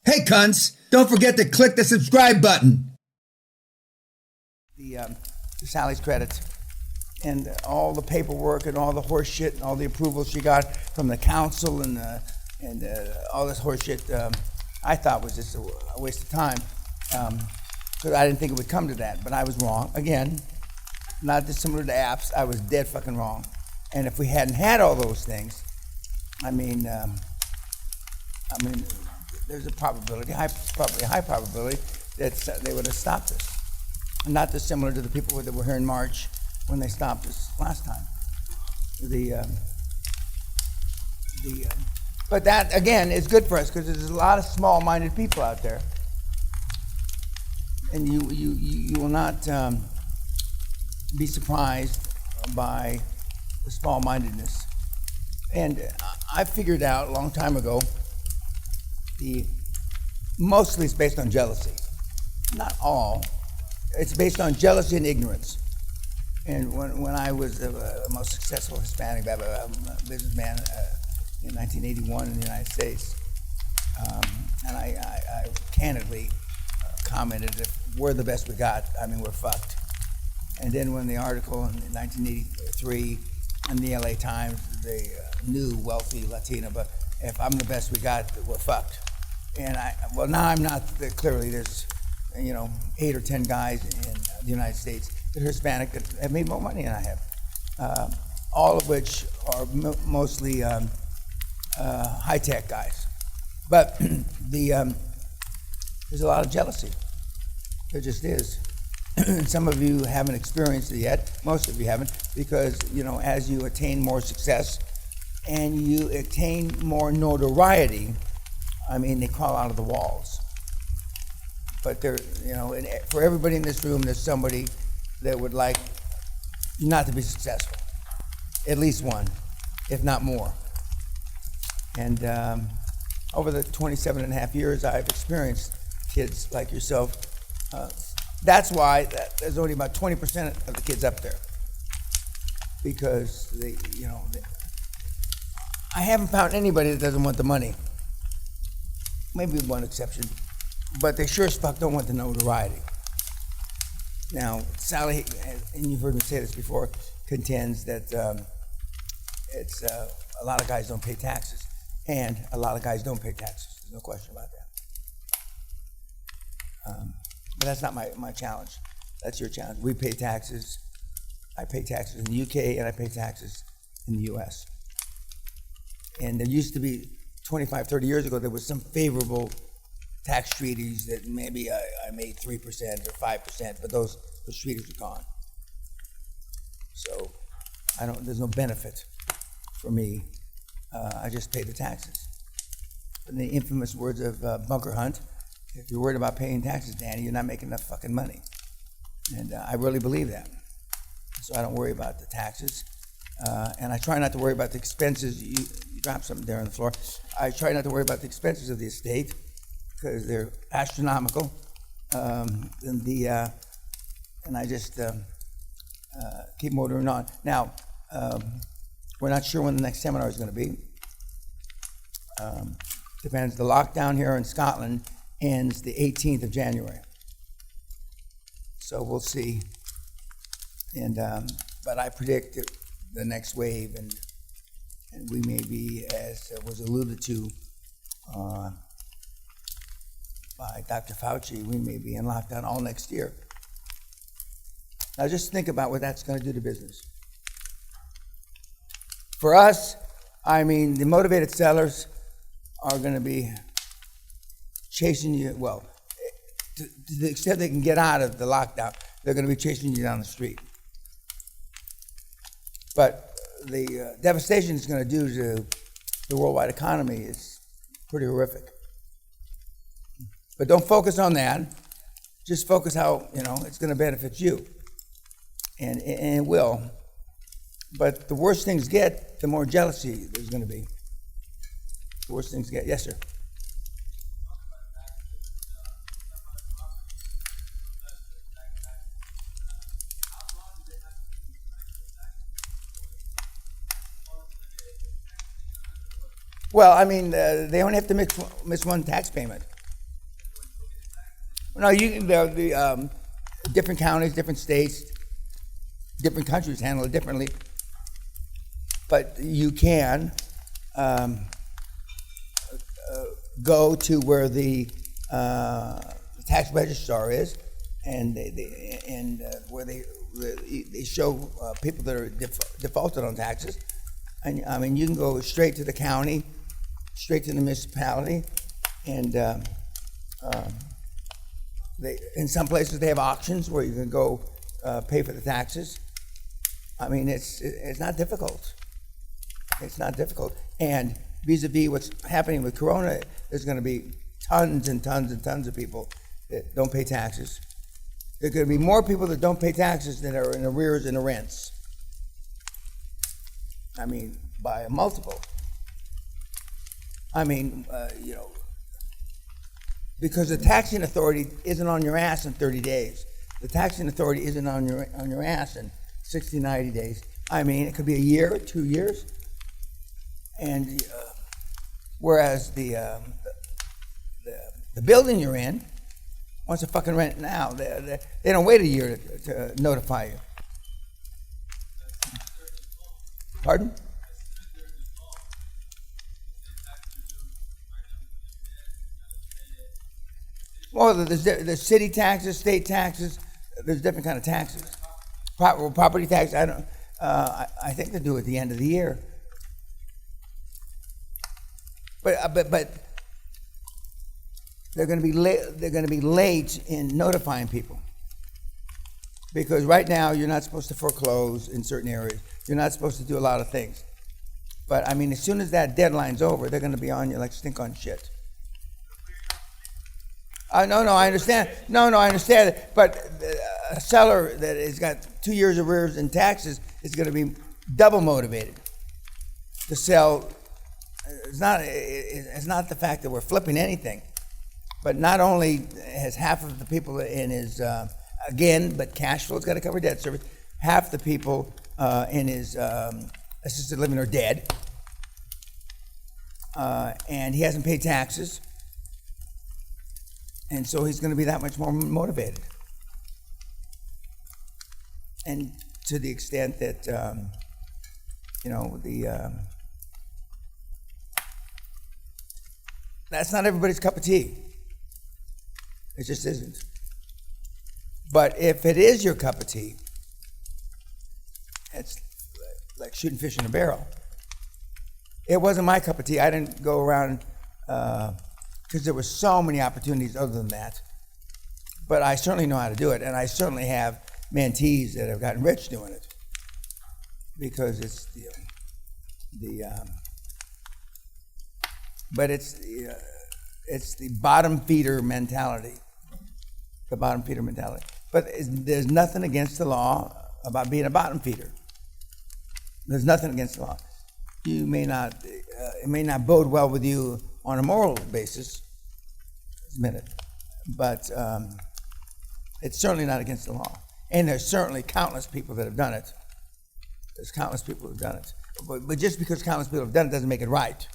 Hey, cunts, don't forget to click the subscribe button. The Sally's credits and all the paperwork and all the horse shit and all the approvals she got from the council and all this horse shit, I thought was just a waste of time because I didn't think it would come to that, but I was wrong. Again, not dissimilar to apps, I was dead fucking wrong. And if we hadn't had all those things, I mean, there's a probability, probably a high probability, that they would have stopped us. Not dissimilar to the people that were here in March when they stopped us last time. But that, again, is good for us because there's a lot of small-minded people out there. And you will not be surprised by the small-mindedness. And I figured out a long time ago, mostly it's based on jealousy. Not all. It's based on jealousy and ignorance. And when I was the most successful Hispanic businessman in 1981 in the United States, and I candidly commented, if we're the best we got, I mean, we're fucked. And then when the article in 1983 in the LA Times, the new wealthy Latina, but if I'm the best we got, we're fucked. And now I'm not, clearly there's, 8 or 10 guys in the United States that are Hispanic that have made more money than I have, all of which are mostly high-tech guys. But there's a lot of jealousy. There just is. Some of you haven't experienced it yet. Most of you haven't, because as you attain more success and you attain more notoriety, I mean, they crawl out of the walls. But there, for everybody in this room, there's somebody that would like not to be successful. At least one, if not more. And over the 27 and a half years I've experienced kids like yourself, that's why there's only about 20% of the kids up there. Because I haven't found anybody that doesn't want the money. Maybe with one exception. But they sure as fuck don't want the notoriety. Now, Sally, and you've heard me say this before, contends that a lot of guys don't pay taxes, and a lot of guys don't pay taxes. There's no question about that. But that's not my challenge. That's your challenge. We pay taxes. I pay taxes in the UK, and I pay taxes in the US. And there used to be, 25, 30 years ago, there was some favorable tax treaties that maybe I made 3% or 5%, but those treaties are gone. So there's no benefit for me. I just pay the taxes. In the infamous words of Bunker Hunt, if you're worried about paying taxes, Danny, you're not making enough fucking money. And I really believe that. So I don't worry about the taxes. And I try not to worry about the expenses. You dropped something there on the floor. I try not to worry about the expenses of the estate because they're astronomical. And I just keep motoring on. Now, we're not sure when the next seminar is going to be. Depends. The lockdown here in Scotland ends the 18th of January. So we'll see. And but I predict the next wave, and we may be, as was alluded to by Dr. Fauci, we may be in lockdown all next year. Now just think about what that's going to do to business. For us, I mean, the motivated sellers are going to be chasing you, well, to the extent they can get out of the lockdown, they're going to be chasing you down the street. But the devastation it's going to do to the worldwide economy is pretty horrific. But don't focus on that. Just focus how it's going to benefit you, and it will. But the worse things get, the more jealousy there's going to be. The worse things get. Yes, sir. Well, I mean, they only have to miss one tax payment. No, the different counties, different states, different countries handle it differently. But you can go to where the tax registrar is, and where they show people that are defaulted on taxes. And I mean, you can go straight to the county, straight to the municipality, and in some places they have auctions where you can go pay for the taxes. I mean, it's not difficult. It's not difficult. And vis-a-vis what's happening with Corona, there's going to be tons and tons and tons of people that don't pay taxes. There are going to be more people that don't pay taxes than are in arrears and rents. I mean, by a multiple. I mean, because the taxing authority isn't on your ass in 30 days. The taxing authority isn't on your ass in 60, 90 days. I mean, it could be a year, 2 years. And whereas the building you're in wants to fucking rent now. They don't wait a year to notify you. Pardon? Well, there's city taxes, state taxes. There's different kind of taxes. Property tax. I think they do it at the end of the year. But they're going to be late in notifying people, because right now you're not supposed to foreclose in certain areas. You're not supposed to do a lot of things. But I mean, as soon as that deadline's over, they're going to be on you like stink on shit. No, I understand. No, I understand it. But a seller that has got 2 years arrears in taxes is going to be double motivated to sell. It's not the fact that we're flipping anything, but not only has half of the people in his, but cash flow's got to cover debt service, half the people in his assisted living are dead, and he hasn't paid taxes, and so he's going to be that much more motivated. And to the extent that, that's not everybody's cup of tea. It just isn't. But if it is your cup of tea, it's like shooting fish in a barrel. It wasn't my cup of tea. I didn't go around because there were so many opportunities other than that. But I certainly know how to do it, and I certainly have mentees that have gotten rich doing it, because it's but it's the bottom feeder mentality. The bottom feeder mentality. But there's nothing against the law about being a bottom feeder. There's nothing against the law. You may not, it may not bode well with you on a moral basis, admit it, but it's certainly not against the law. And there's certainly countless people that have done it. There's countless people who have done it. But just because countless people have done it doesn't make it right.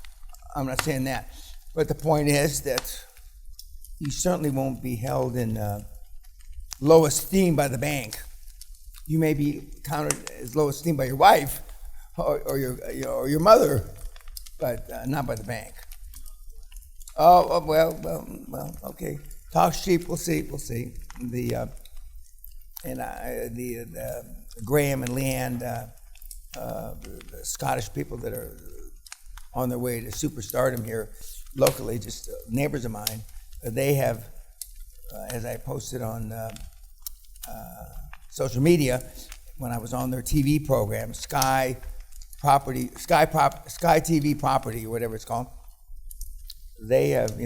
I'm not saying that. But the point is that you certainly won't be held in low esteem by the bank. You may be counted as low esteem by your wife or your mother, but not by the bank. Well, okay. Talk cheap. We'll see. The Graham and Leanne, the Scottish people that are on their way to superstardom here locally, just neighbors of mine, they have, as I posted on social media, when I was on their TV program, Sky TV Property, or whatever it's called, they have,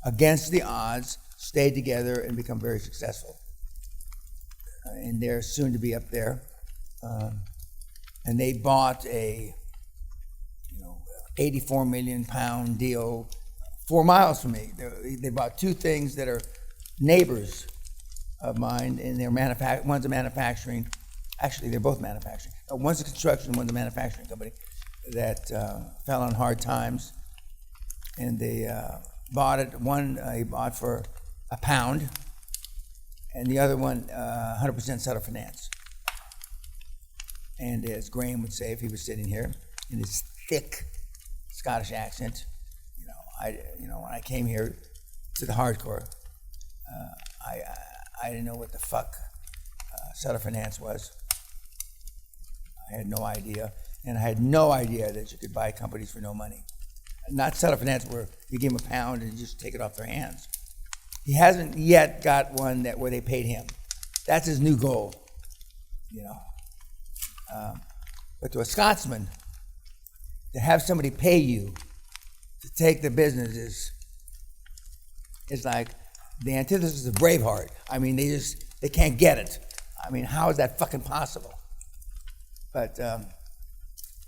against the odds, stayed together and become very successful. And they're soon to be up there. And they bought a 84 million pound deal 4 miles from me. They bought two things that are neighbors of mine, and they're one's a manufacturing, actually they're both manufacturing. One's a construction, one's a manufacturing company that fell on hard times. And they bought it, one he bought for £1, and the other one 100% seller finance. And as Graham would say if he was sitting here, in his thick Scottish accent, when I came here to the hardcore, I didn't know what the fuck seller finance was. I had no idea, and I had no idea that you could buy companies for no money. Not seller finance where you give them £1 and you just take it off their hands. He hasn't yet got one where they paid him. That's his new goal, But to a Scotsman, to have somebody pay you to take the business is like the antithesis of Braveheart. I mean, they can't get it. I mean, how is that fucking possible? But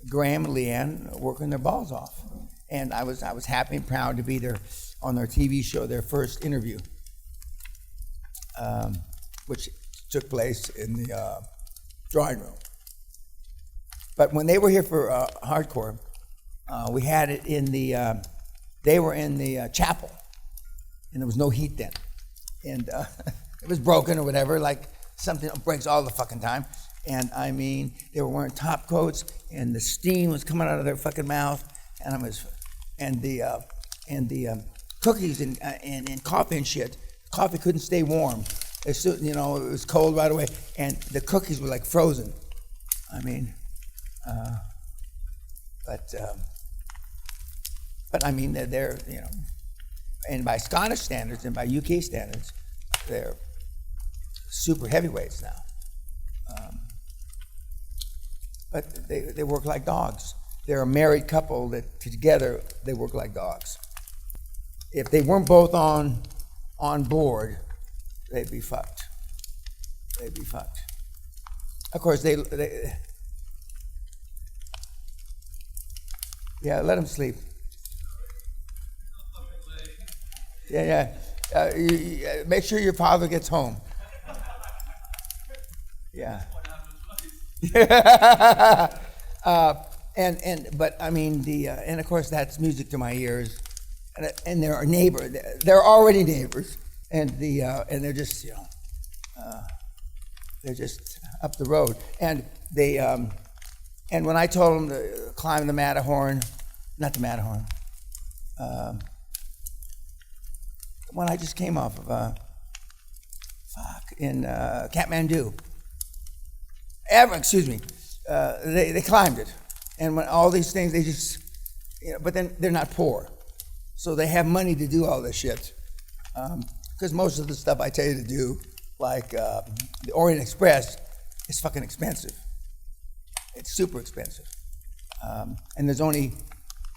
Graham and Leanne working their balls off. And I was happy and proud to be there on their TV show, their first interview, which took place in the drawing room. But when they were here for hardcore, we had it in they were in the chapel, and there was no heat then. And it was broken or whatever, like something breaks all the fucking time. And I mean, they were wearing top coats, and the steam was coming out of their fucking mouth, and the cookies and coffee and shit. Coffee couldn't stay warm. It was cold right away, and the cookies were like frozen. I mean, but I mean, they're and by Scottish standards and by UK standards, they're super heavyweights now. But they work like dogs. They're a married couple that together they work like dogs. If they weren't both on board, they'd be fucked. They'd be fucked. Of course, they yeah, let them sleep. Yeah. Make sure your father gets home. Yeah. But I mean and of course that's music to my ears, and they're a neighbor. They're already neighbors, and they're just they're just up the road. And they and when I told them to climb the Matterhorn, not the Matterhorn, when I just came off of in Kathmandu. They climbed it, and when all these things, they just, but then they're not poor, so they have money to do all this shit. Because most of the stuff I tell you to do, like the Orient Express, is fucking expensive. It's super expensive, and there's only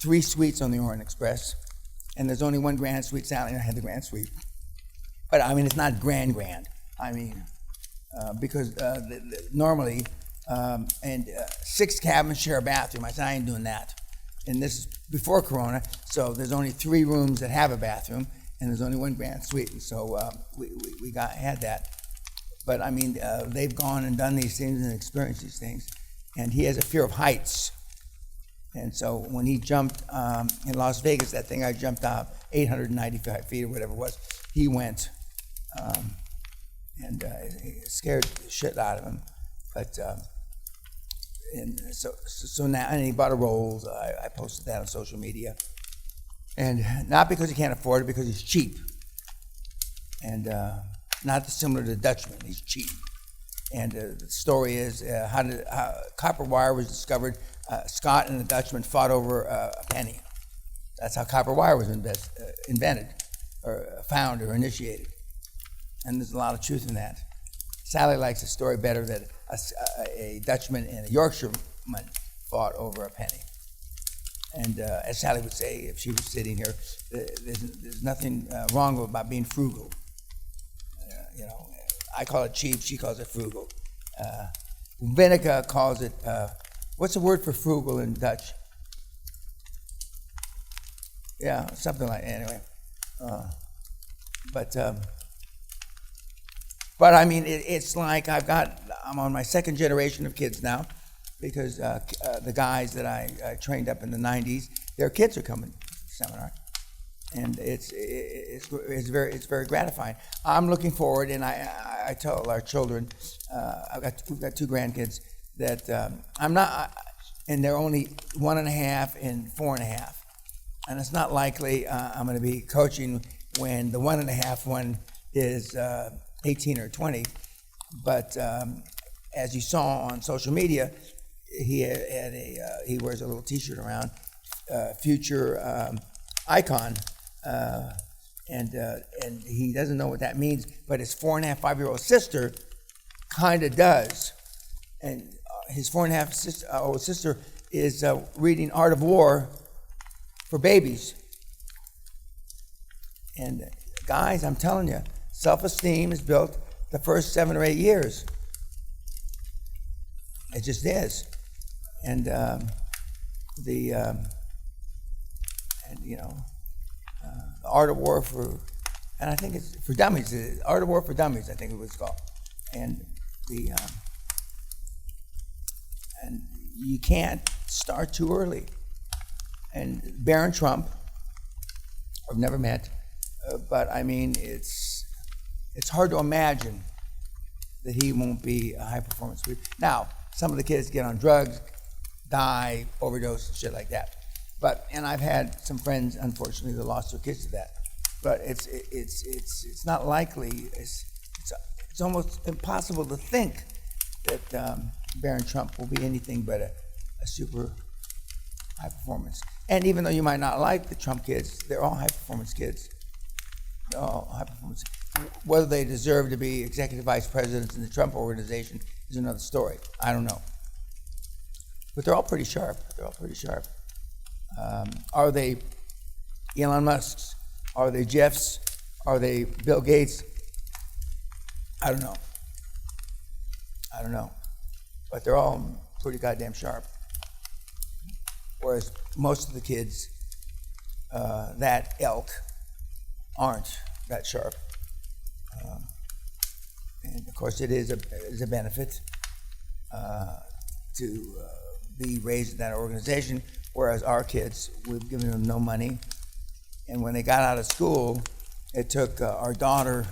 3 suites on the Orient Express, and there's only 1 grand suite. Sally and I had the grand suite, but I mean it's not grand. I mean. Because normally, 6 cabins share a bathroom. I said, I ain't doing that. And this is before Corona, so there's only 3 rooms that have a bathroom, and there's only 1 grand suite. And so we had that. But I mean, they've gone and done these things and experienced these things. And he has a fear of heights. And so when he jumped in Las Vegas, that thing I jumped off 895 feet or whatever it was, he went. And it scared the shit out of him, but and so now, and he bought a Rolls. I posted that on social media, and not because he can't afford it, because he's cheap, and not dissimilar to the Dutchman. He's cheap, and the story is how copper wire was discovered. Scott and the Dutchman fought over a penny. That's how copper wire was invented, or found, or initiated. And there's a lot of truth in that. Sally likes the story better that a Dutchman and a Yorkshireman fought over a penny. And as Sally would say, if she was sitting here, there's nothing wrong about being frugal. I call it cheap, she calls it frugal. Vinica calls it, what's the word for frugal in Dutch? Yeah, something like, anyway. But I mean, it's like I'm on my 2nd generation of kids now, because the guys that I trained up in the 90s, their kids are coming to the seminar, and it's very gratifying. I'm looking forward, and I I tell our children, we've got two grandkids that I'm not, and they're only 1.5 and 4.5, and it's not likely I'm going to be coaching when the 1.5 one is 18 or 20. But as you saw on social media, he wears a little T-shirt around, future icon, and he doesn't know what that means. But his 4.5, 5-year-old sister kind of does, and his 4.5-year-old sister is reading Art of War for babies. And guys, I'm telling you, self-esteem is built the first 7 or 8 years. It just is. And the Art of War for, and I think it's for dummies. Art of War for Dummies, I think it was called. And and you can't start too early. And Barron Trump, I've never met, but I mean, it's hard to imagine that he won't be a high-performance speaker. Now, some of the kids get on drugs, die, overdose, and shit like that. And I've had some friends, unfortunately, that lost their kids to that. But it's not likely. It's almost impossible to think that Barron Trump will be anything but a super high performance. And even though you might not like the Trump kids, they're all high performance kids. They're all high performance. Whether they deserve to be executive vice presidents in the Trump organization is another story. I don't know. But they're all pretty sharp. Are they Elon Musk's? Are they Jeff's? Are they Bill Gates? I don't know. But they're all pretty goddamn sharp. Whereas most of the kids, that ilk, aren't that sharp. And of course, it is a benefit to be raised in that organization. Whereas our kids, we've given them no money. And when they got out of school, it took our daughter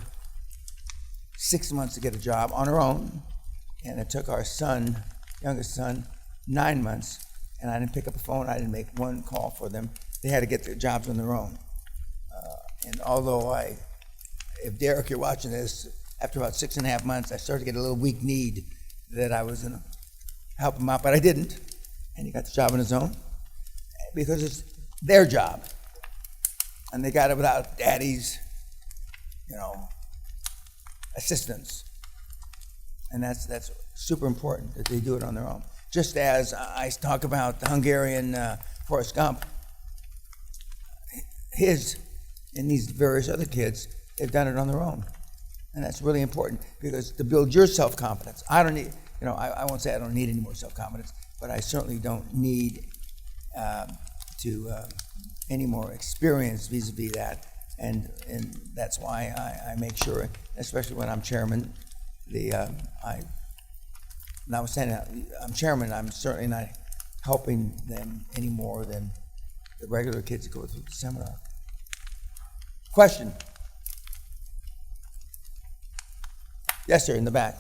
6 months to get a job on her own. And it took our son, youngest son, 9 months. And I didn't pick up the phone. I didn't make one call for them. They had to get their jobs on their own. And although if Derek, you're watching this, after about 6.5 months, I started to get a little weak need that I was going to help him out, but I didn't. And he got the job on his own because it's their job. And they got it without daddy's, assistance. And that's super important that they do it on their own. Just as I talk about the Hungarian Forrest Gump, his and these various other kids, they've done it on their own. And that's really important because to build your self-confidence, I don't need, I won't say I don't need any more self-confidence, but I certainly don't need any more experience vis-a-vis that. And that's why I make sure, especially when I'm chairman, notwithstanding I'm chairman, I'm certainly not helping them any more than the regular kids that go through the seminar. Question? Yes, sir, in the back.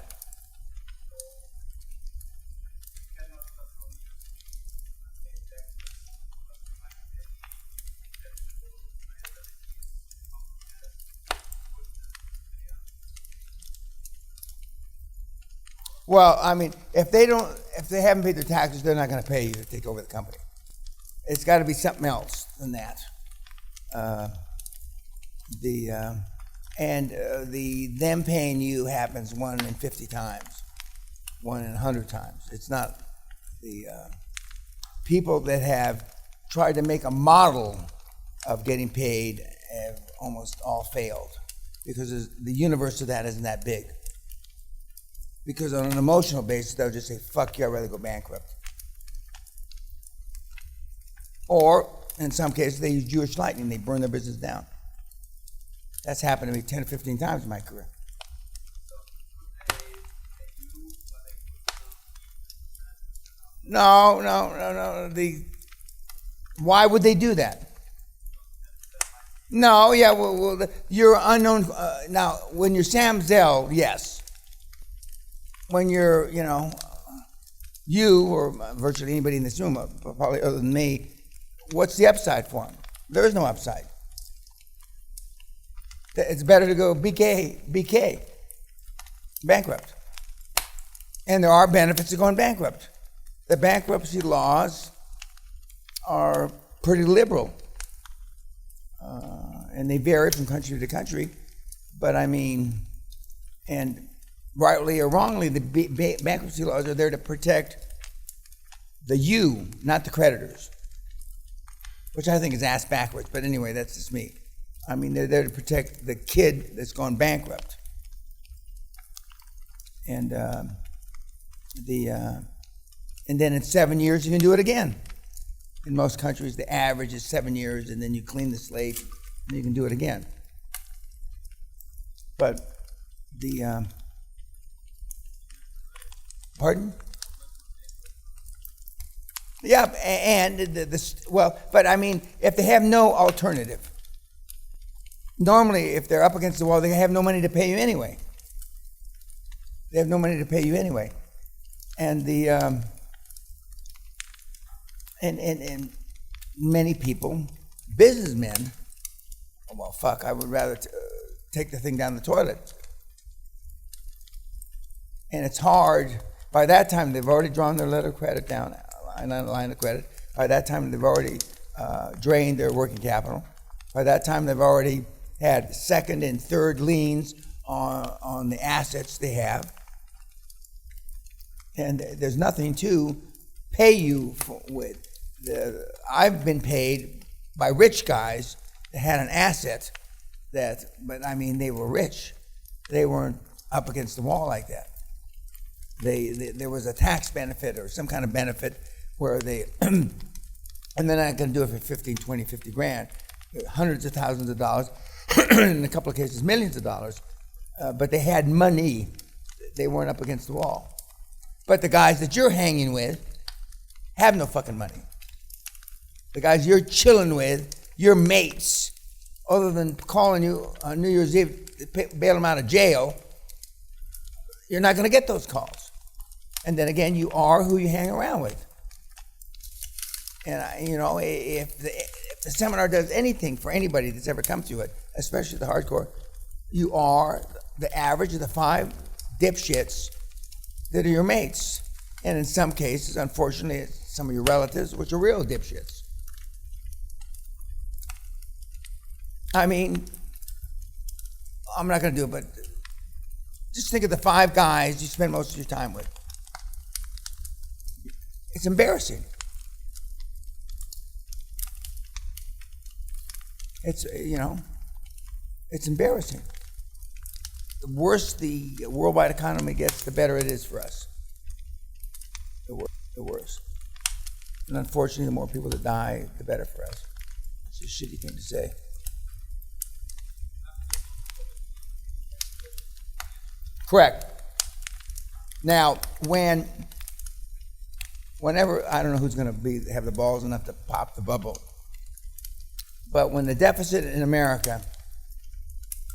Well, I mean, if they haven't paid their taxes, they're not going to pay you to take over the company. It's got to be something else than that. Them paying you happens 1 in 50 times, 1 in 100 times. It's not the people that have tried to make a model of getting paid have almost all failed because the universe of that isn't that big. Because on an emotional basis, they'll just say, fuck you, I'd rather go bankrupt. Or, in some cases, they use Jewish lightning, they burn their business down. That's happened to me 10 or 15 times in my career. No. Why would they do that? No, yeah, well you're unknown. Now, when you're Sam Zell, yes. when you're, you or virtually anybody in this room, probably other than me, what's the upside for them? There is no upside. It's better to go BK, bankrupt. And there are benefits to going bankrupt. The bankruptcy laws are pretty liberal. And they vary from country to country. But I mean, and rightly or wrongly, the bankruptcy laws are there to protect the you, not the creditors, which I think is ass backwards. But anyway, that's just me. I mean, they're there to protect the kid that's gone bankrupt. And and then in 7 years, you can do it again. In most countries, the average is 7 years, and then you clean the slate, and you can do it again. But pardon? Yeah, and but I mean, if they have no alternative, normally if they're up against the wall, they have no money to pay you anyway. They have no money to pay you anyway. And and many people, businessmen, well, fuck, I would rather take the thing down the toilet. And it's hard. By that time, they've already drawn their letter of credit down, line of credit. By that time, they've already drained their working capital. By that time, they've already had second and third liens on the assets they have. And there's nothing to pay you with. I've been paid by rich guys that had an asset but I mean, they were rich. They weren't up against the wall like that. There was a tax benefit or some kind of benefit where and they're not going to do it for 15, 20, 50 grand, hundreds of thousands of dollars, in a couple of cases, millions of dollars. But they had money. They weren't up against the wall. But the guys that you're hanging with have no fucking money. The guys you're chilling with, your mates, other than calling you on New Year's Eve to bail them out of jail, you're not going to get those calls. And then again, you are who you hang around with. And if the seminar does anything for anybody that's ever come to it, especially the hardcore, you are the average of the 5 dipshits that are your mates. And in some cases, unfortunately, it's some of your relatives, which are real dipshits. I mean, I'm not going to do it, but just think of the 5 guys you spend most of your time with. It's embarrassing. It's embarrassing. The worse the worldwide economy gets, the better it is for us. The worse. And unfortunately, the more people that die, the better for us. It's a shitty thing to say. Correct. Now, whenever, I don't know who's going to have the balls enough to pop the bubble, but when the deficit in America,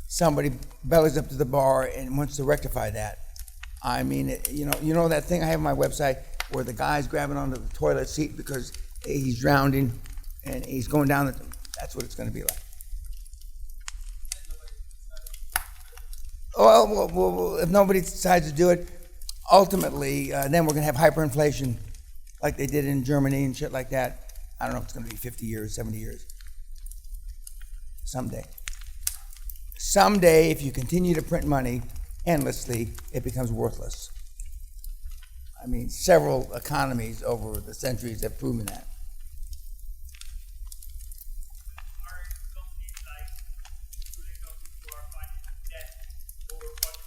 somebody bellies up to the bar and wants to rectify that. I mean, you know that thing I have on my website where the guy's grabbing onto the toilet seat because he's drowning and he's going down that's what it's going to be like. Well, if nobody decides to do it, ultimately, then we're going to have hyperinflation like they did in Germany and shit like that. I don't know if it's going to be 50 years, 70 years. Someday, if you continue to print money endlessly, it becomes worthless. I mean, several economies over the centuries have proven that.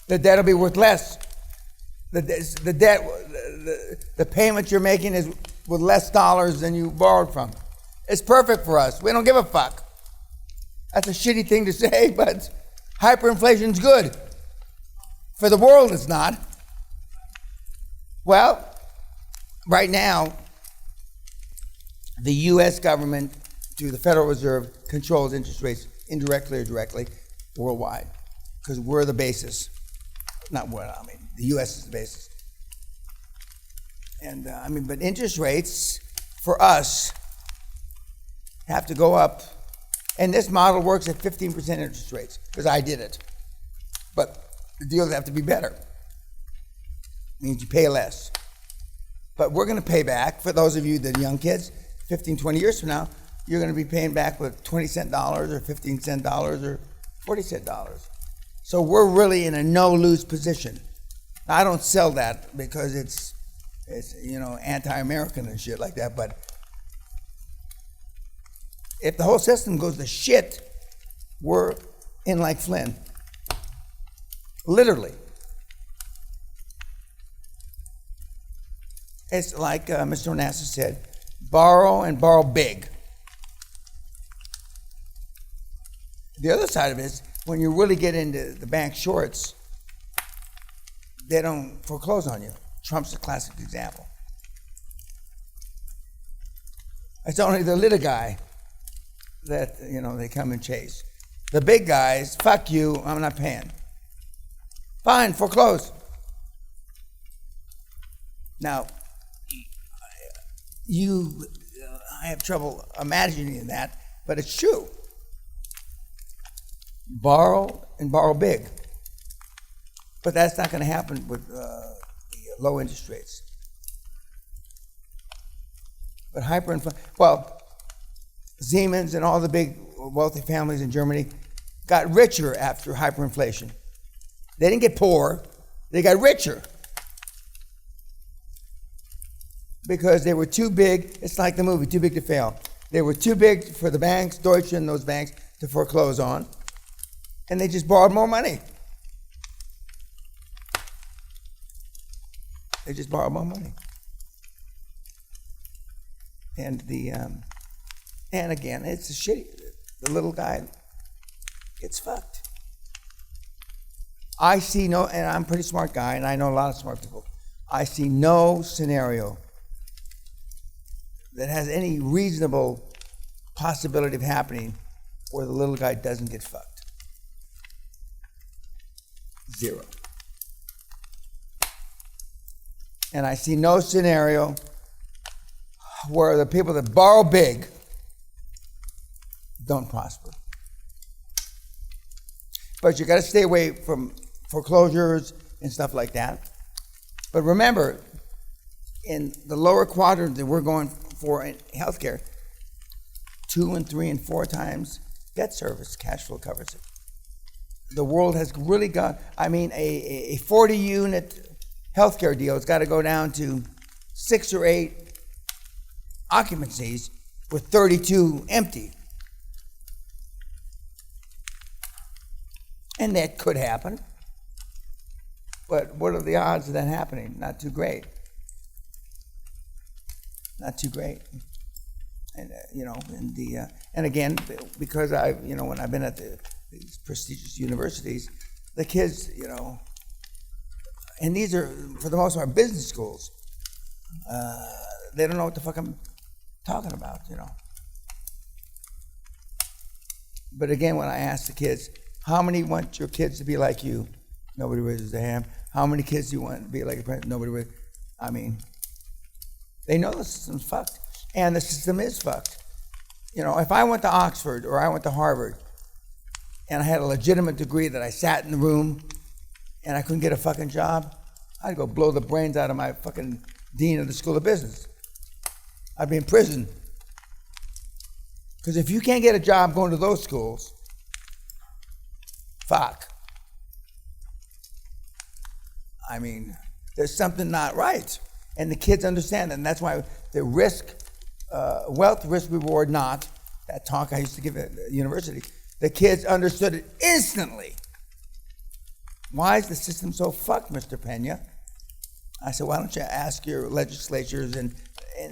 The debt will be worth less. The debt, the payment you're making is with less dollars than you borrowed from. It's perfect for us. We don't give a fuck. That's a shitty thing to say, but hyperinflation's good. For the world, it's not. Well, right now, the U.S. government, through the Federal Reserve, controls interest rates indirectly or directly worldwide, because we're the basis. Not what I mean. The U.S. is the basis. And but interest rates for us have to go up. And this model works at 15% interest rates, because I did it. But the deals have to be better. Means you pay less. But we're going to pay back, for those of you that are young kids, 15, 20 years from now, you're going to be paying back with 20-cent dollars or 15-cent dollars or 40-cent dollars. So we're really in a no-lose position. Now, I don't sell that because it's anti-American and shit like that, but if the whole system goes to shit, we're in like Flynn. Literally. It's like Mr. Onassis said, borrow and borrow big. The other side of it is, when you really get into the bank shorts, they don't foreclose on you. Trump's a classic example. It's only the little guy that, they come and chase. The big guys, fuck you, I'm not paying. Fine, foreclose. Now, I have trouble imagining that, but it's true. Borrow and borrow big. But that's not going to happen with the low interest rates. But hyperinflation, Siemens and all the big wealthy families in Germany got richer after hyperinflation. They didn't get poor, they got richer. Because they were too big, it's like the movie, Too Big to Fail. They were too big for the banks, Deutsche and those banks, to foreclose on, and they just borrowed more money. They just borrowed more money. And and again, it's a shitty, the little guy gets fucked. I see no, and I'm a pretty smart guy, and I know a lot of smart people. I see no scenario that has any reasonable possibility of happening where the little guy doesn't get fucked. Zero. And I see no scenario where the people that borrow big don't prosper. But you got to stay away from foreclosures and stuff like that. But remember, in the lower quadrant that we're going for in healthcare, 2 and 3 and 4 times debt service, cash flow covers it. The world has really got, a 40-unit healthcare deal has got to go down to 6 or 8 occupancies with 32 empty. And that could happen. But what are the odds of that happening? Not too great. Not too great. And, and again, because when I've been at these prestigious universities, the kids, and these are, for the most part, business schools. They don't know what the fuck I'm talking about, But again, when I ask the kids, how many want your kids to be like you? Nobody raises their hand. How many kids do you want to be like your parents? Nobody raises. They know the system's fucked. And the system is fucked. If I went to Oxford or I went to Harvard and I had a legitimate degree that I sat in the room and I couldn't get a fucking job, I'd go blow the brains out of my fucking dean of the School of Business. I'd be in prison. Because if you can't get a job going to those schools, fuck. There's something not right. And the kids understand that. And that's why the wealth, risk, reward, not, that talk I used to give at the university, the kids understood it instantly. Why is the system so fucked, Mr. Peña? I said, why don't you ask your legislatures and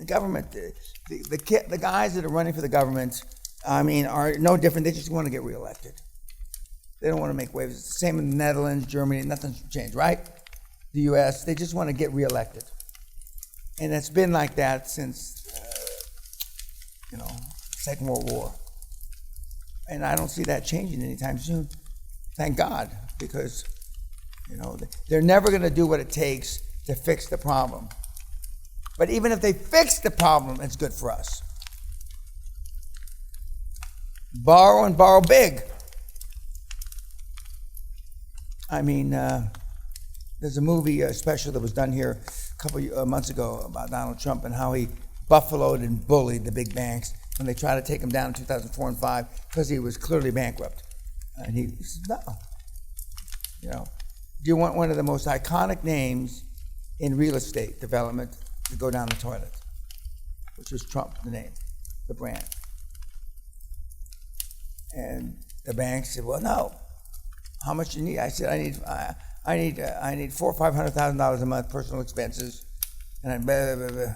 government? The guys that are running for the government, are no different. They just want to get reelected. They don't want to make waves. It's the same in the Netherlands, Germany, nothing's changed, right? The US, they just want to get reelected. And it's been like that since, Second World War. And I don't see that changing anytime soon. Thank God, because, they're never going to do what it takes to fix the problem. But even if they fix the problem, it's good for us. Borrow and borrow big. I mean, there's a movie special that was done here a couple of months ago about Donald Trump and how he buffaloed and bullied the big banks when they tried to take him down in 2004 and 5 because he was clearly bankrupt. And he said, no. You know, do you want one of the most iconic names in real estate development to go down the toilet? Which was Trump, the name, the brand. And the bank said, well, no. How much do you need? I said, I need $400,000 or $500,000 a month personal expenses, and I blah, blah, blah.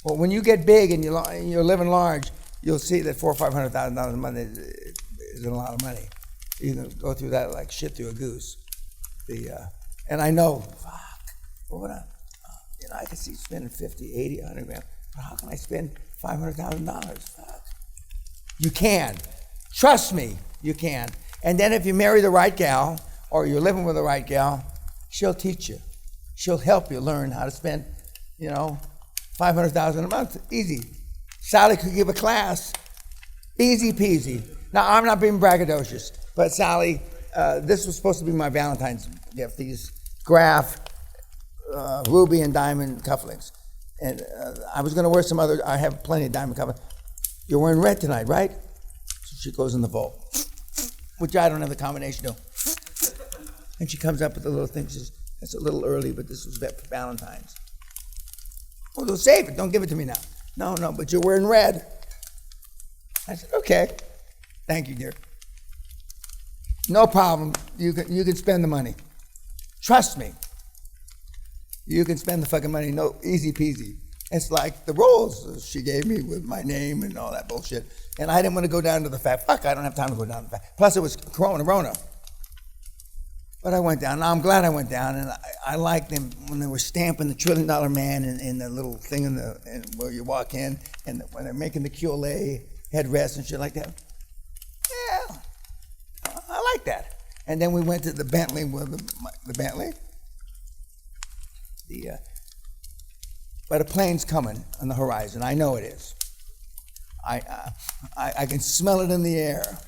Well, when you get big and you're living large, you'll see that $400,000 or $500,000 a month is a lot of money. You can go through that like shit through a goose. And I know, fuck, what would I could see spending 50, 80, 100 grand. But how can I spend $500,000? Fuck. You can. Trust me, you can. And then if you marry the right gal, or you're living with the right gal, she'll teach you. She'll help you learn how to spend, $500,000 a month. Easy. Sally could give a class. Easy peasy. Now, I'm not being braggadocious, but Sally, this was supposed to be my Valentine's gift, these Graf ruby and diamond cufflinks. And I was going to wear some other, I have plenty of diamond cufflinks. You're wearing red tonight, right? So she goes in the vault, which I don't have the combination of. And she comes up with the little thing. She says, that's a little early, but this was for Valentine's. Oh, they'll save it. Don't give it to me now. No, but you're wearing red. I said, okay. Thank you, dear. No problem. You can spend the money. Trust me. You can spend the fucking money. No, easy peasy. It's like the rolls she gave me with my name and all that bullshit. And I didn't want to go down to the fact. Fuck, I don't have time to go down to the fact. Plus, it was Corona. But I went down. Now, I'm glad I went down, and I liked them when they were stamping the $1 trillion man in the little thing where you walk in, and when they're making the QLA headrest and shit like that. Yeah, I like that. And then we went to the Bentley, the Bentley. But a plane's coming on the horizon. I know it is. I can smell it in the air.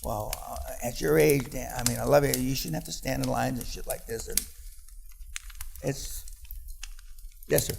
Well, at your age, I mean, I love it. You shouldn't have to stand in lines and shit like this. And it's, yes, sir.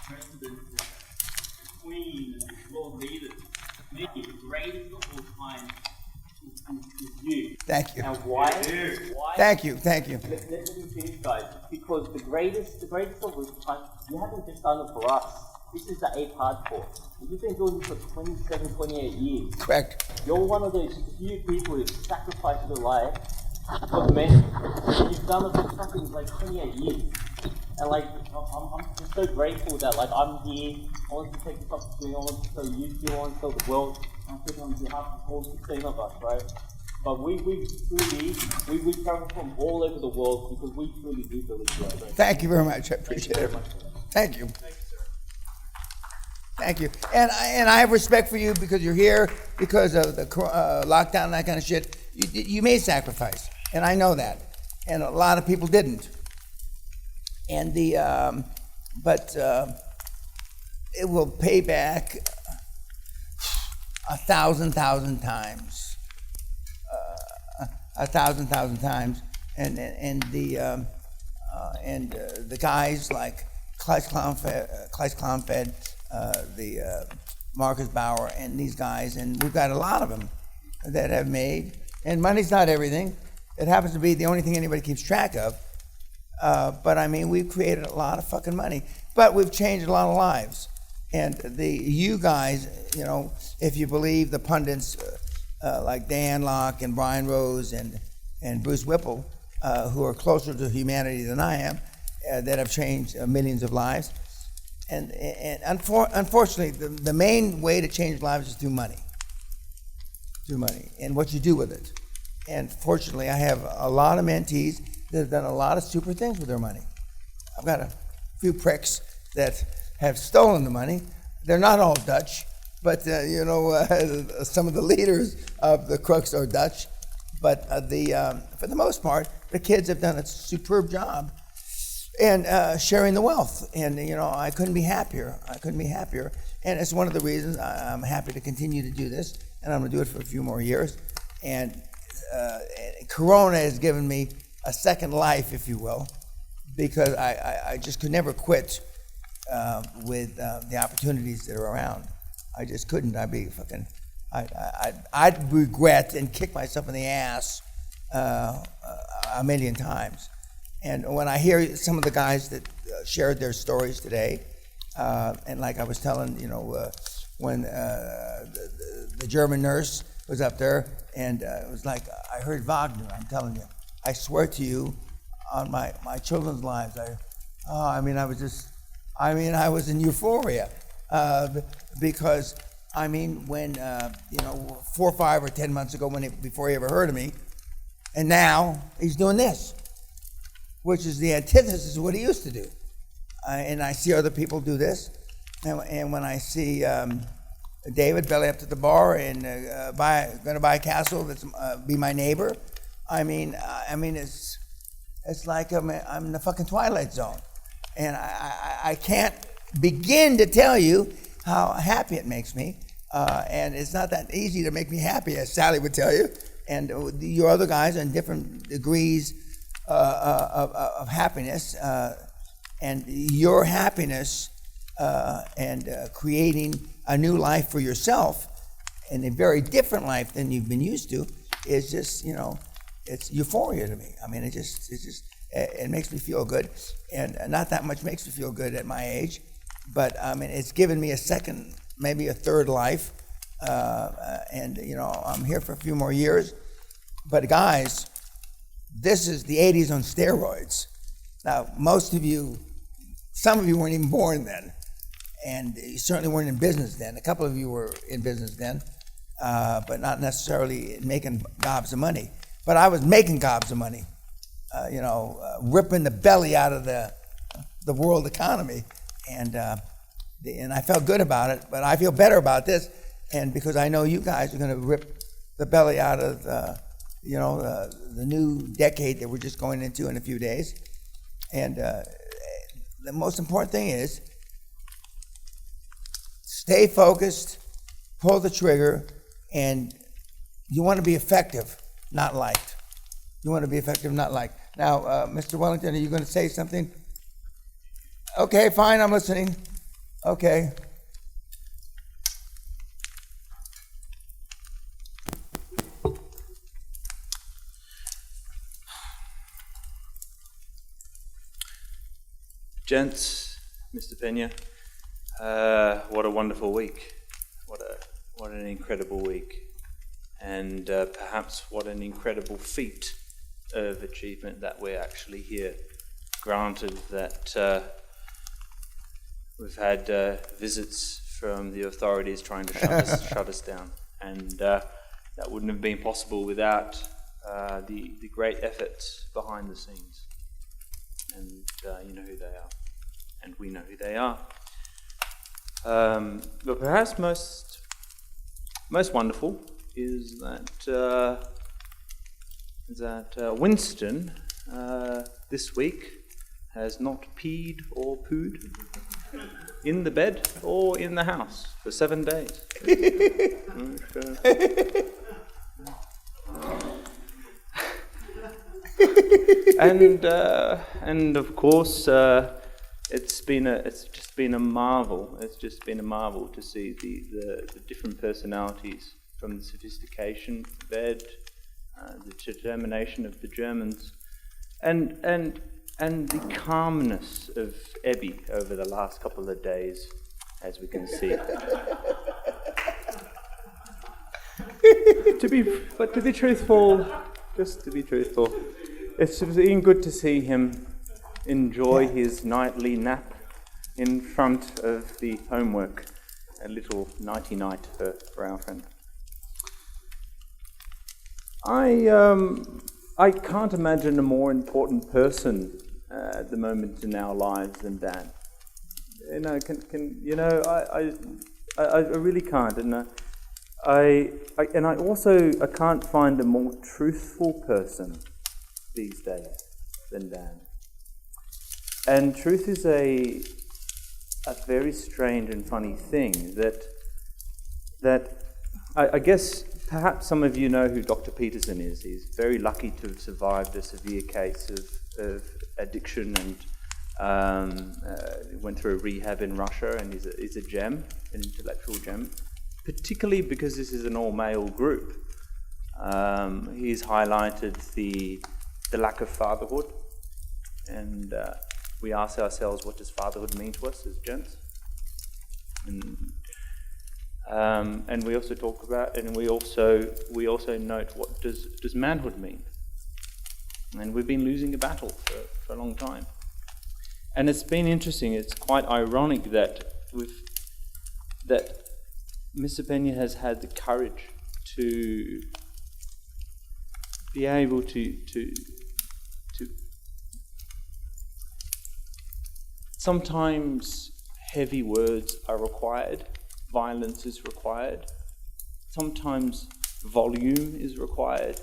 President, Queen, world leaders, the greatest of all time is you. Thank you. And why? Thank you. Let me finish, guys. Because the greatest of all time, you haven't just done it for us. This is the A part for. You've been doing this for 27, 28 years. Correct. You're one of those few people who've sacrificed your life for men. You've done it for fucking like 28 years. And like, I'm just so grateful that like I'm here. I want to take this opportunity. I want to tell you, I want to tell the world. I'm speaking on behalf of all 16 of us, right? But we travel from all over the world because we truly do believe that. Thank you very much. I appreciate it. Thank you. Thank you. And I have respect for you because you're here because of the lockdown and that kind of shit. You made sacrifice, and I know that. And a lot of people didn't. And but it will pay back 1,000 times, 1,000 times, and the guys like Kleist Clownfed, the Marcus Bauer and these guys, and we've got a lot of them that have made, and money's not everything. It happens to be the only thing anybody keeps track of. But I mean, we've created a lot of fucking money, but we've changed a lot of lives. And you guys, you know, if you believe the pundits like Dan Locke and Brian Rose and Bruce Whipple, who are closer to humanity than I am, that have changed millions of lives. And unfortunately, the main way to change lives is through money. Through money and what you do with it. And fortunately, I have a lot of mentees that have done a lot of super things with their money. I've got a few pricks that have stolen the money. They're not all Dutch, but you know, some of the leaders of the crooks are Dutch. But for the most part, the kids have done a superb job and sharing the wealth. And you know, I couldn't be happier. And it's one of the reasons I'm happy to continue to do this, and I'm gonna do it for a few more years. And Corona has given me a second life, if you will, because I just could never quit with the opportunities that are around. I just couldn't. I'd regret and kick myself in the ass a million times. And when I hear some of the guys that shared their stories today, and like I was telling, you know, when the German nurse was up there, and it was like, I heard Wagner, I'm telling you. I swear to you, on my children's lives, I was in euphoria. Because, I mean, when, you know, 4, 5, or 10 months ago, before he ever heard of me, and now he's doing this, which is the antithesis of what he used to do. And I see other people do this, and when I see David belly up to the bar and going to buy a castle that's be my neighbor, I mean, it's like I'm in the fucking Twilight Zone, and I can't begin to tell you how happy it makes me, and it's not that easy to make me happy, as Sally would tell you, and your other guys are in different degrees of happiness, and your happiness and creating a new life for yourself, and a very different life than you've been used to, is just, you know, it's euphoria to me. I mean, it makes me feel good, and not that much makes me feel good at my age, but I mean, it's given me a second, maybe a third life, and you know, I'm here for a few more years. But guys, this is the 80s on steroids. Now, some of you weren't even born then, and you certainly weren't in business then. A couple of you were in business then, but not necessarily making gobs of money. But I was making gobs of money, you know, ripping the belly out of the world economy, and I felt good about it. But I feel better about this, and because I know you guys are going to rip the belly out of you know, the new decade that we're just going into in a few days. And the most important thing is stay focused, pull the trigger, and you want to be effective, not liked. You want to be effective, not liked. Now, Mr. Wellington, are you going to say something? Okay, fine, I'm listening. Okay. Gents, Mr. Peña, what a wonderful week. What an incredible week. And perhaps what an incredible feat of achievement that we're actually here. Granted that we've had visits from the authorities trying to shut us down. And that wouldn't have been possible without the great efforts behind the scenes. And you know who they are, and we know who they are. But perhaps most wonderful is that Winston this week has not peed or pooed in the bed or in the house for 7 days. And of course, it's just been a marvel. It's just been a marvel to see the different personalities, from the sophistication of Ed, the determination of the Germans, and the calmness of Ebby over the last couple of days, as we can see. to be truthful, it's been good to see him enjoy his nightly nap in front of the homework. A little nighty night for our friend. I can't imagine a more important person at the moment in our lives than Dan. I really can't, and I can't find a more truthful person these days than Dan. And truth is a very strange and funny thing that I guess perhaps some of you know who Dr. Peterson is. He's very lucky to have survived a severe case of addiction and went through a rehab in Russia, and he's a gem, an intellectual gem, particularly because this is an all-male group. He's highlighted the lack of fatherhood, and we ask ourselves, what does fatherhood mean to us as gents? And we also talk about, and we also note, what does manhood mean? And we've been losing a battle for a long time. And it's been interesting. It's quite ironic that Mr. Peña has had the courage to be able to sometimes heavy words are required, violence is required, sometimes volume is required.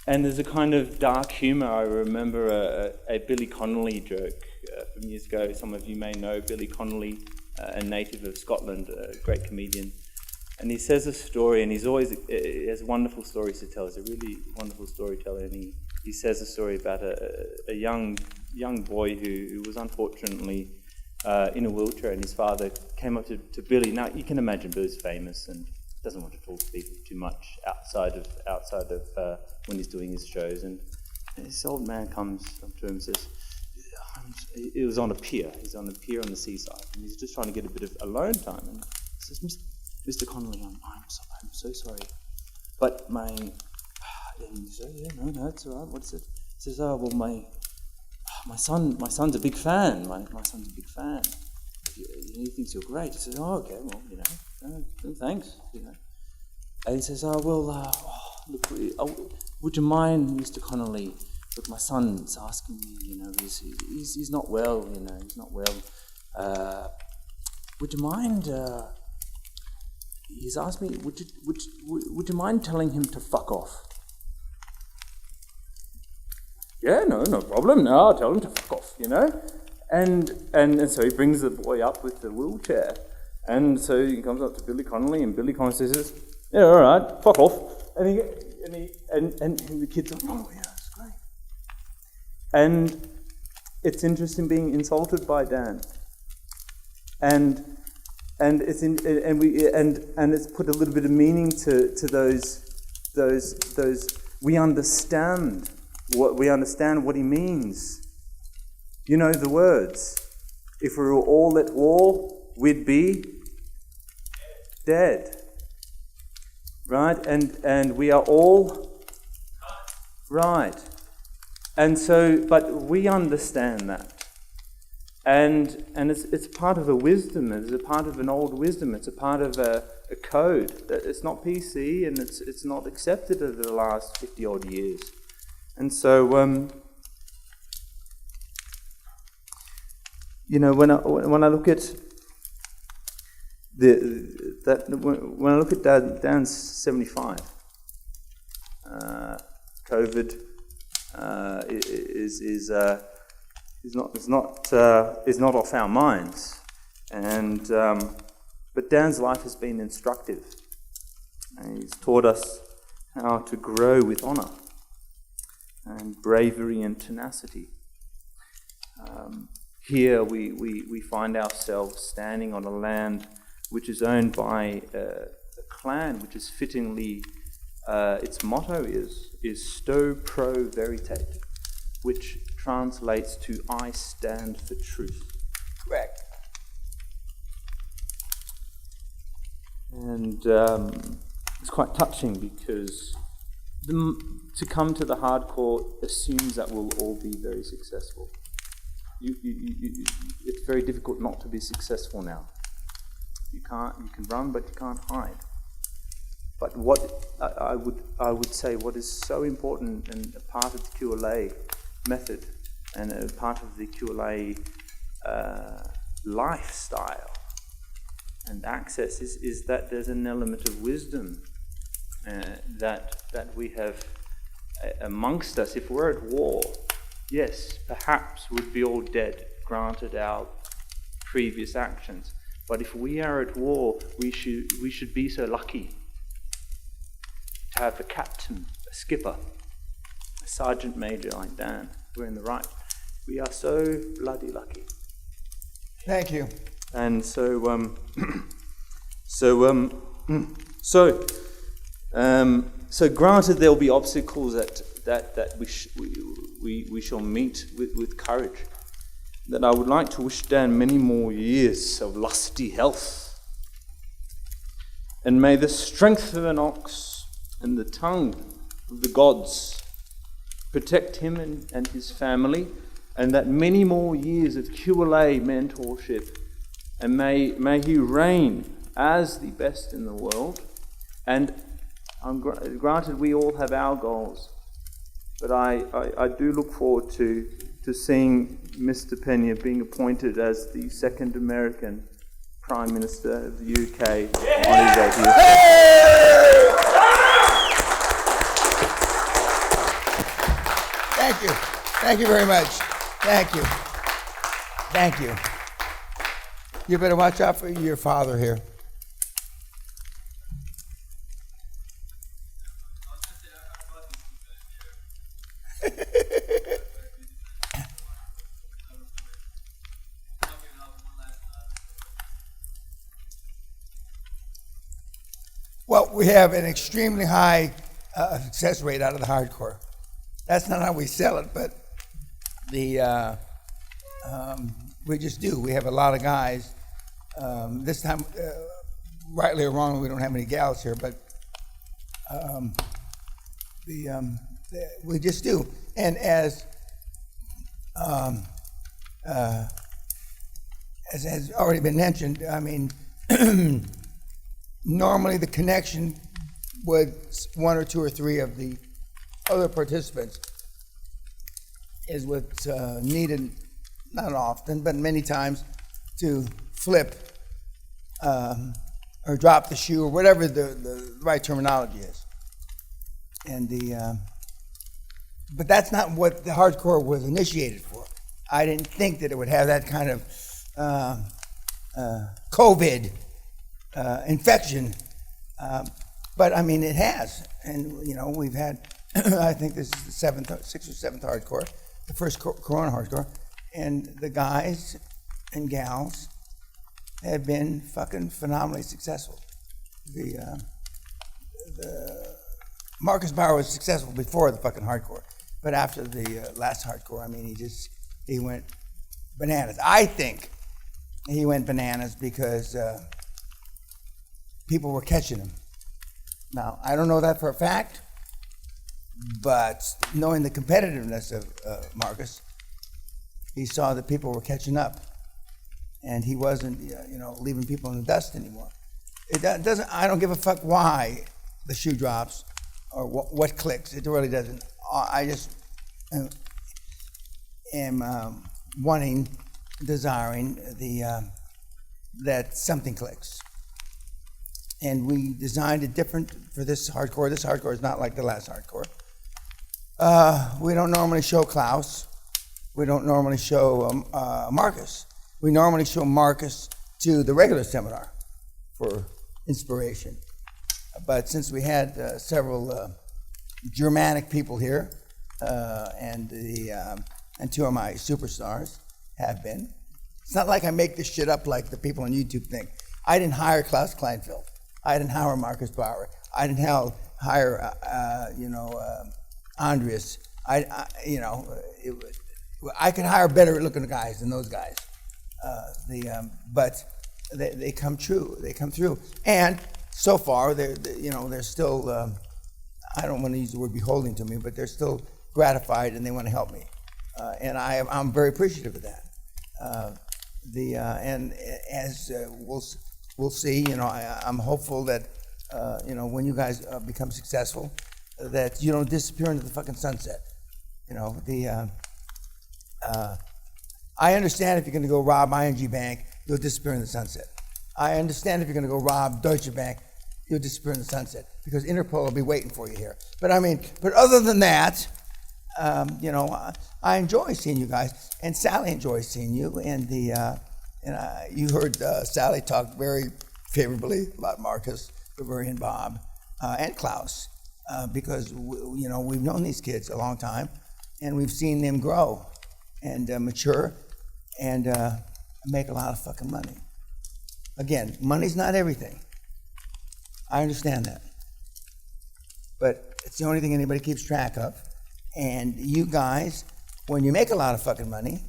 And there's a kind of dark humour. I remember a Billy Connolly joke from years ago. Some of you may know Billy Connolly, a native of Scotland, a great comedian. And he says a story, and he has wonderful stories to tell. He's a really wonderful storyteller, and he says a story about a young boy who was unfortunately in a wheelchair, and his father came up to Billy. Now, you can imagine Billy's famous and doesn't want to talk to people too much outside of when he's doing his shows. And this old man comes up to him and says, it was on a pier. He's on a pier on the seaside, and he's just trying to get a bit of alone time. And he says, Mr. Connolly, I'm so sorry, but my... And he says, yeah, no, it's all right. What is it? He says, oh, well, my son's a big fan. My son's a big fan. He thinks you're great. He says, oh, okay, well, thanks, And he says, oh, well, look, would you mind, Mr. Connolly? Look, my son's asking me, he's not well, he's not well. Would you mind? He's asked me, would you mind telling him to fuck off? Yeah, no problem. No, I'll tell him to fuck off, And so he brings the boy up with the wheelchair. And so he comes up to Billy Connolly, and Billy Connolly says, yeah, all right, fuck off. And the kid's like, oh, yeah, that's great. And it's interesting being insulted by Dan. And it's put a little bit of meaning to those. We understand what he means. You know the words. If we were all at war, we'd be dead. Right? And we are all right. And so, but we understand that. And it's part of a wisdom. It's a part of an old wisdom. It's a part of a code. It's not PC, and it's not accepted over the last 50 odd years. And so, when I look at when I look at Dan's 75, COVID is not off our minds, and but Dan's life has been instructive, and he's taught us how to grow with honour and bravery and tenacity. Here we find ourselves standing on a land which is owned by a clan which is fittingly, its motto is Sto Pro Veritate, which translates to I stand for truth. Correct. And it's quite touching because to come to the hardcore assumes that we'll all be very successful. It's very difficult not to be successful now. You can run, but you can't hide. But what I would say, what is so important and a part of the QLA method and a part of the QLA lifestyle and access is that there's an element of wisdom that we have amongst us. If we're at war, yes, perhaps we'd be all dead, granted our previous actions. But if we are at war, we should be so lucky to have a captain, a skipper, a sergeant major like Dan. We're in the right. We are so bloody lucky. Thank you. And so granted there'll be obstacles that we shall meet with courage. That I would like to wish Dan many more years of lusty health. And may the strength of an ox and the tongue of the gods protect him and his family, and that many more years of QLA mentorship, and may he reign as the best in the world. And granted, we all have our goals, but I do look forward to seeing Mr. Peña being appointed as the second American Prime Minister of the UK on his 80th. Thank you. Thank you very much. Thank you. Thank you. You better watch out for your father here. Well, we have an extremely high success rate out of the hardcore. That's not how we sell it, but we just do. We have a lot of guys. This time, rightly or wrongly, we don't have any gals here, but we just do. And as has already been mentioned, I mean, normally the connection with one or two or three of the other participants is what's needed, not often, but many times, to flip or drop the shoe or whatever the right terminology is. And but that's not what the hardcore was initiated for. I didn't think that it would have that kind of COVID infection, but I mean it has, and you know we've had. I think this is the sixth or seventh hardcore, the first Corona hardcore, and the guys and gals have been fucking phenomenally successful. The Marcus Bauer was successful before the fucking hardcore, but after the last hardcore, I mean, he went bananas. I think he went bananas because people were catching him. Now, I don't know that for a fact, but knowing the competitiveness of Marcus, he saw that people were catching up, and he wasn't, leaving people in the dust anymore. I don't give a fuck why the shoe drops or what clicks. It really doesn't. I just am desiring that something clicks. And we designed it different for this hardcore. This hardcore is not like the last hardcore. We don't normally show Klaus. We don't normally show Marcus. We normally show Marcus to the regular seminar for inspiration. But since we had several Germanic people here and two of my superstars, have been. It's not like I make this shit up like the people on YouTube think. I didn't hire Klaus Kleinfeld. I didn't hire Marcus Bauer. I didn't hire Andreas. I could hire better looking guys than those guys. But they come true. They come through. And so far, they're still. I don't want to use the word beholding to me, but they're still gratified and they want to help me, and I'm very appreciative of that. And as we'll see, I'm hopeful that when you guys become successful, that you don't disappear into the fucking sunset. I understand if you're going to go rob ING Bank, you'll disappear in the sunset. I understand if you're going to go rob Deutsche Bank, you'll disappear in the sunset because Interpol will be waiting for you here. But other than that, I enjoy seeing you guys, and Sally enjoys seeing you. And you heard Sally talk very favorably about Marcus, Guthrie, Bob, and Klaus, because we've known these kids a long time, and we've seen them grow and mature and make a lot of fucking money. Again, money's not everything. I understand that. But it's the only thing anybody keeps track of. And you guys, when you make a lot of fucking money,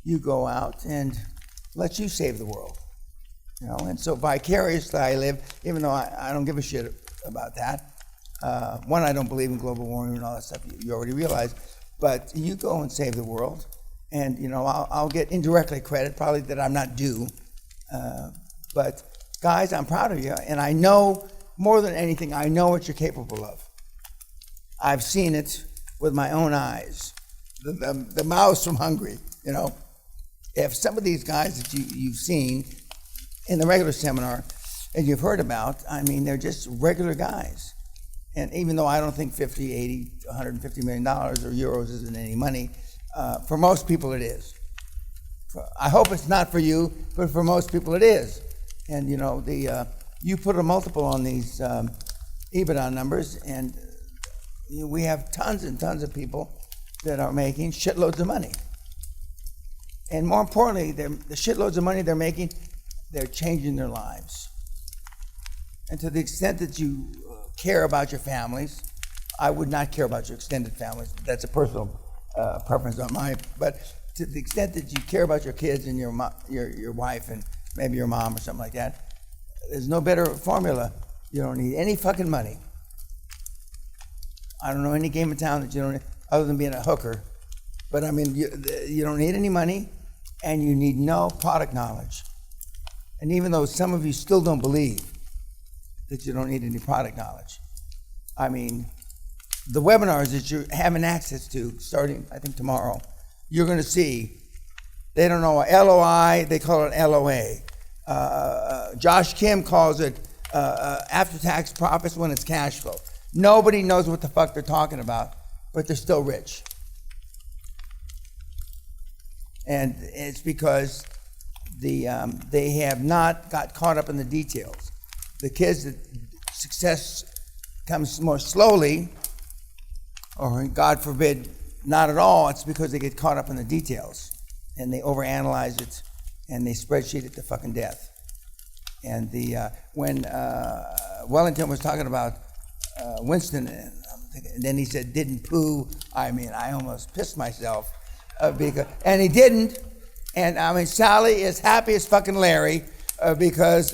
you go out and let you save the world. And so vicariously I live, even though I don't give a shit about that. One, I don't believe in global warming and all that stuff, you already realize. But you go and save the world. And, I'll get indirectly credit, probably that I'm not due. But guys, I'm proud of you. And I know, more than anything, I know what you're capable of. I've seen it with my own eyes. The mouse from Hungary, If some of these guys that you've seen in the regular seminar and you've heard about, they're just regular guys. And even though I don't think 50, 80, $150 million or euros isn't any money, for most people it is. I hope it's not for you, but for most people it is. And you put a multiple on these EBITDA numbers, and we have tons and tons of people that are making shitloads of money. And more importantly, the shitloads of money they're making, they're changing their lives. And to the extent that you care about your families, I would not care about your extended families. That's a personal preference on mine. But to the extent that you care about your kids and your wife and maybe your mom or something like that, there's no better formula. You don't need any fucking money. I don't know any game in town that you don't need, other than being a hooker. But you don't need any money, and you need no product knowledge. And even though some of you still don't believe that you don't need any product knowledge, the webinars that you're having access to, starting, I think, tomorrow, you're going to see, they don't know a LOI, they call it LOA. Josh Kim calls it after-tax profits when it's cash flow. Nobody knows what the fuck they're talking about, but they're still rich. And it's because they have not got caught up in the details. The kids that success comes more slowly, or God forbid, not at all, it's because they get caught up in the details and they overanalyze it and they spreadsheet it to fucking death. And when Wellington was talking about Winston, and then he said, didn't poo, I almost pissed myself. And he didn't. And Sally is happy as fucking Larry because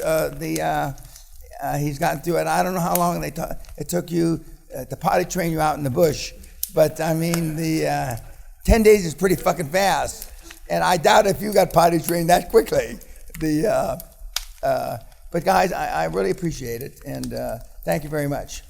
he's gotten through it. I don't know how long it took you to potty train you out in the bush, but 10 days is pretty fucking fast. And I doubt if you got potty trained that quickly. But guys, I really appreciate it, and thank you very much.